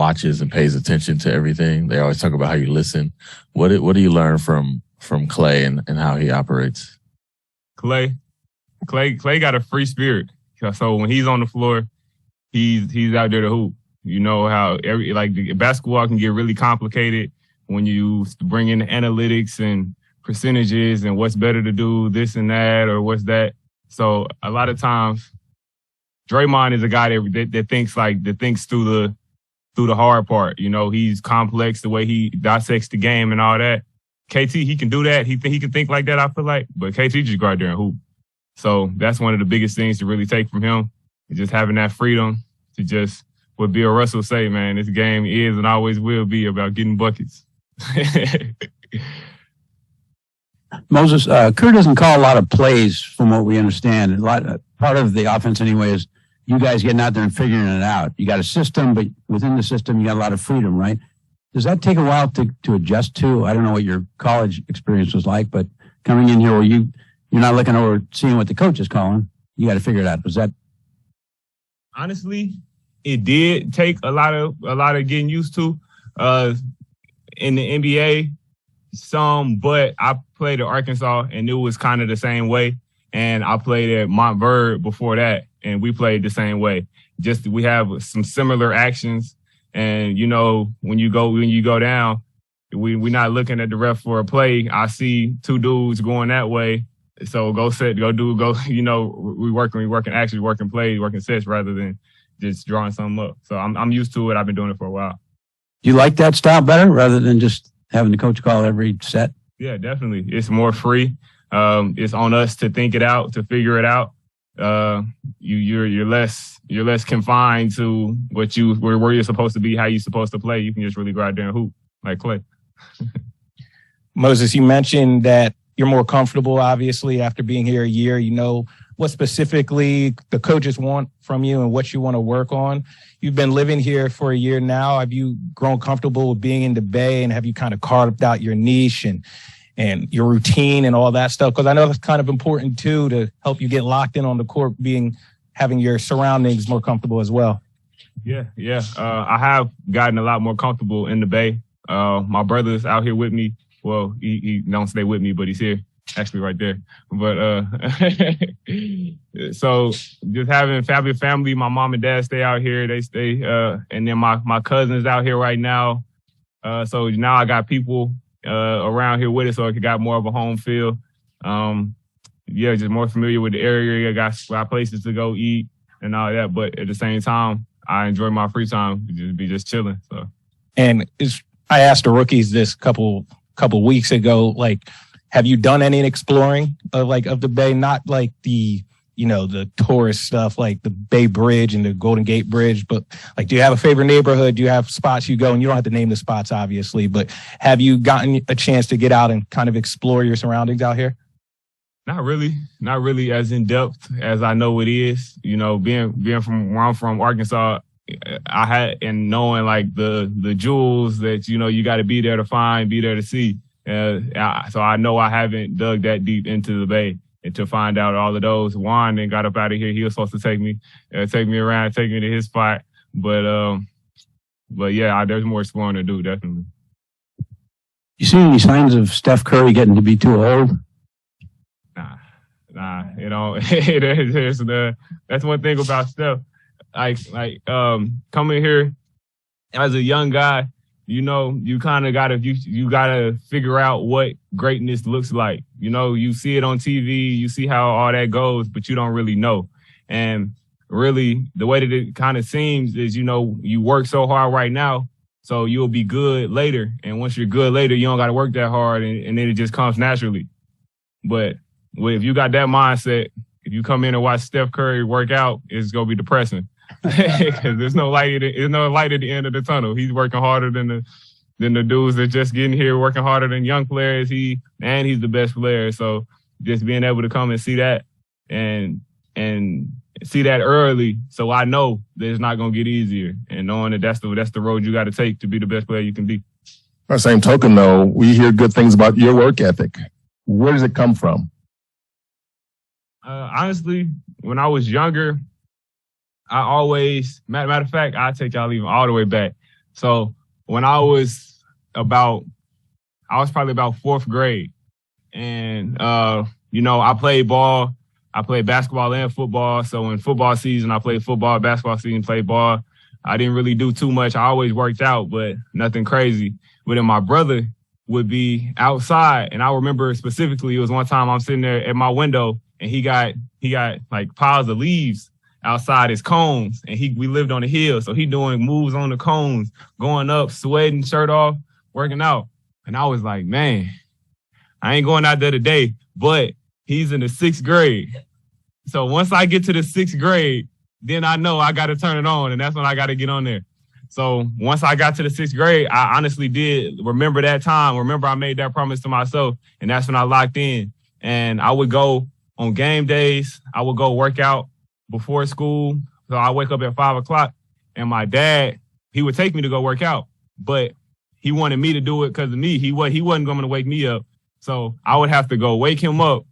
watches and pays attention to everything. They always talk about how you listen. What do you learn from Clay and how he operates? Clay got a free spirit. So when he's on the floor, he's out there to hoop. You know how basketball can get really complicated when you bring in analytics and percentages and what's better to do, this and that, or what's that. So a lot of times, Draymond is a guy that thinks through the hard part. You know, he's complex the way he dissects the game and all that. KT, he can do that. He can think like that, I feel like. But KT just go out there and hoop. So that's one of the biggest things to really take from him, is just having that freedom to just, what Bill Russell say, man, this game is and always will be about getting buckets. Moses, Kerr doesn't call a lot of plays from what we understand. Part of the offense anyway is you guys getting out there and figuring it out. You got a system, but within the system, you got a lot of freedom, right? Does that take a while to adjust to? I don't know what your college experience was like, but coming in here where you're not looking over, seeing what the coach is calling, you got to figure it out. Was that? Honestly, it did take a lot of getting used to. In the NBA, but I played at Arkansas and it was kind of the same way. And I played at Montverde before that, and we played the same way. Just we have some similar actions, and you know when you go down, we're not looking at the ref for a play. I see two dudes going that way, so go. You know, we're working plays, working sets rather than just drawing something up. So I'm used to it. I've been doing it for a while. Do you like that style better rather than just having the coach call every set? Yeah, definitely. It's more free. It's on us to think it out, to figure it out. You're less confined to where you're supposed to be, how you're supposed to play. You can just really go out there and hoop like Clay. Moses, you mentioned that you're more comfortable, obviously, after being here a year. You know what specifically the coaches want from you and what you want to work on. You've been living here for a year now. Have you grown comfortable with being in the Bay, and have you kind of carved out your niche and your routine and all that stuff? Because I know that's kind of important, too, to help you get locked in on the court, having your surroundings more comfortable as well. Yeah. I have gotten a lot more comfortable in the Bay. My brother's out here with me. Well, he don't stay with me, but he's here, actually right there. But so just having family, my mom and dad stay out here. They stay, and then my cousin's out here right now. So now I got people around here with it, so it got more of a home feel. Just more familiar with the area. I got places to go eat and all that. But at the same time, I enjoy my free time, just chilling. So, and I asked the rookies this couple weeks ago, like, have you done any exploring of the Bay? Not like the tourist stuff like the Bay Bridge and the Golden Gate Bridge, but like, do you have a favorite neighborhood? Do you have spots you go? And you don't have to name the spots, obviously, but have you gotten a chance to get out and kind of explore your surroundings out here? Not really as in depth as I know it is. You know, being from where I'm from, Arkansas, I had, and knowing like the jewels that, you got to be there to find, be there to see. So I know I haven't dug that deep into the Bay and to find out all of those. Juan then got up out of here. He was supposed to take me around, take me to his spot. But yeah, there's more exploring to do, definitely. You see any signs of Steph Curry getting to be too old? Nah. That's one thing about Steph. Like coming here as a young guy, you kind of gotta figure out what greatness looks like. You see it on TV, you see how all that goes, but you don't really know. And really, the way that it kind of seems is, you work so hard right now, so you'll be good later. And once you're good later, you don't got to work that hard, and then it just comes naturally. But if you got that mindset, if you come in and watch Steph Curry work out, it's gonna be depressing. Because there's no light at the end of the tunnel. He's working harder than the dudes that just getting here, working harder than young players. He's the best player. So just being able to come and see that and see that early, so I know that it's not gonna get easier, and knowing that that's the road you got to take to be the best player you can be. By the same token, though, we hear good things about your work ethic. Where does it come from? Honestly, when I was younger, I always, matter of fact, I'll take y'all even all the way back. So when I was probably about 4th grade. And, I played ball. I played basketball and football. So in football season, I played football. Basketball season, played ball. I didn't really do too much. I always worked out, but nothing crazy. But then my brother would be outside. And I remember specifically, it was one time I'm sitting there at my window and he got like piles of leaves outside his cones. And we lived on a hill. So he doing moves on the cones, going up, sweating, shirt off, working out. And I was like, man, I ain't going out there today, but he's in the 6th grade. So once I get to the 6th grade, then I know I got to turn it on, and that's when I got to get on there. So once I got to the 6th grade, I honestly did remember that time. Remember I made that promise to myself, and that's when I locked in. And I would go on game days. I would go work out before school. So I wake up at 5 o'clock, and my dad, he would take me to go work out, but he wanted me to do it because of me. He wasn't going to wake me up. So I would have to go wake him up,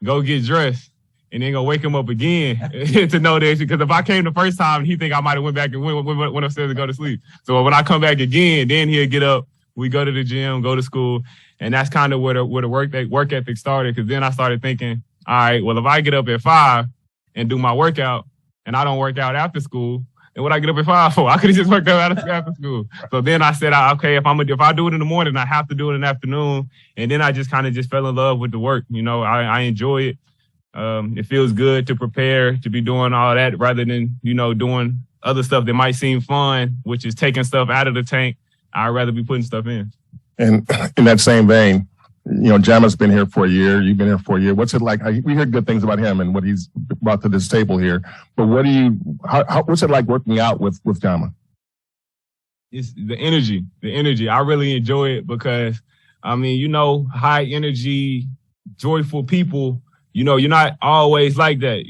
go get dressed, and then go wake him up again to know that. Because if I came the first time, he think I might have went back and went upstairs to go to sleep. So when I come back again, then he'll get up. We go to the gym, go to school, and that's kind of where the work ethic started. Because then I started thinking, all right, well, if I get up at 5 and do my workout, and I don't work out after school, and what I get up at 5 for? I could have just worked out after school. So then I said, okay, if I do it in the morning, I have to do it in the afternoon. And then I just kind of just fell in love with the work. I enjoy it. It feels good to prepare, to be doing all that rather than, doing other stuff that might seem fun, which is taking stuff out of the tank. I'd rather be putting stuff in. And in that same vein, Jama's been here for a year. You've been here for a year. What's it like? We heard good things about him and what he's brought to this table here. But what's it like working out with Jama? It's the energy. I really enjoy it because, high energy, joyful people, you're not always like that.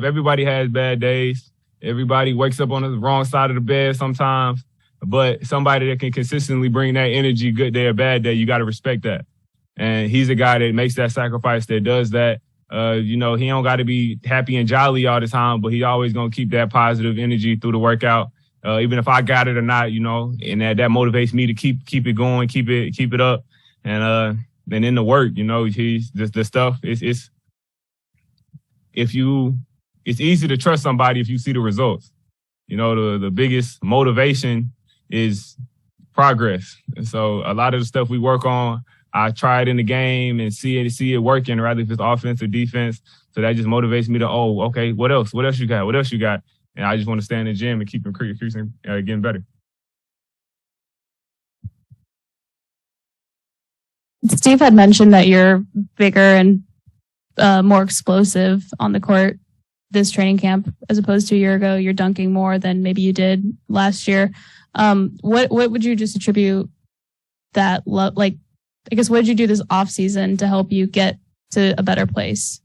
Everybody has bad days. Everybody wakes up on the wrong side of the bed sometimes. But somebody that can consistently bring that energy, good day or bad day, you got to respect that. And he's a guy that makes that sacrifice, that does that. He don't got to be happy and jolly all the time, but he always going to keep that positive energy through the workout. Even if I got it or not, and that motivates me to keep it going, keep it up. And then in the work, he's the stuff. It's easy to trust somebody if you see the results. The biggest motivation is progress. And so a lot of the stuff we work on, I try it in the game and see it working, rather if it's offense or defense. So that just motivates me to, okay, what else? What else you got? What else you got? And I just want to stay in the gym and keep increasing, getting better. Steve had mentioned that you're bigger and more explosive on the court this training camp as opposed to a year ago. You're dunking more than maybe you did last year. What would you just attribute that I guess, what did you do this off season to help you get to a better place?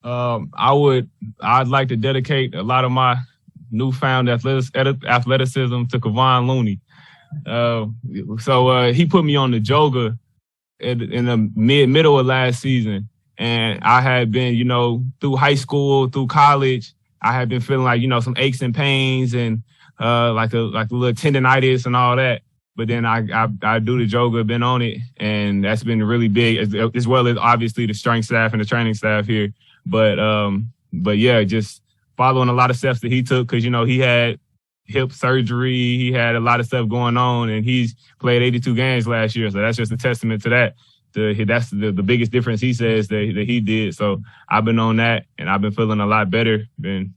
I'd like to dedicate a lot of my newfound athleticism to Kevon Looney. So he put me on the joga in the middle of last season. And I had been, through high school, through college, I had been feeling like, some aches and pains and like a little tendonitis and all that. But then I do the yoga, been on it, and that's been really big, as well as obviously the strength staff and the training staff here. But yeah, just following a lot of steps that he took, because he had hip surgery, he had a lot of stuff going on, and he's played 82 games last year. So that's just a testament to that. That's the biggest difference he says that he did. So I've been on that, and I've been feeling a lot better because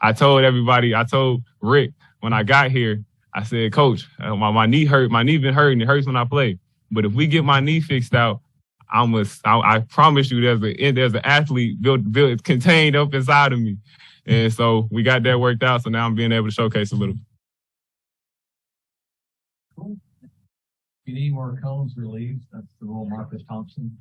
I told Rick when I got here, I said, Coach, my knee hurt. My knee been hurting. It hurts when I play. But if we get my knee fixed out, I promise you there's an athlete built contained up inside of me. And so we got that worked out. So now I'm being able to showcase a little. You need more cones released. That's the rule Marcus Thompson.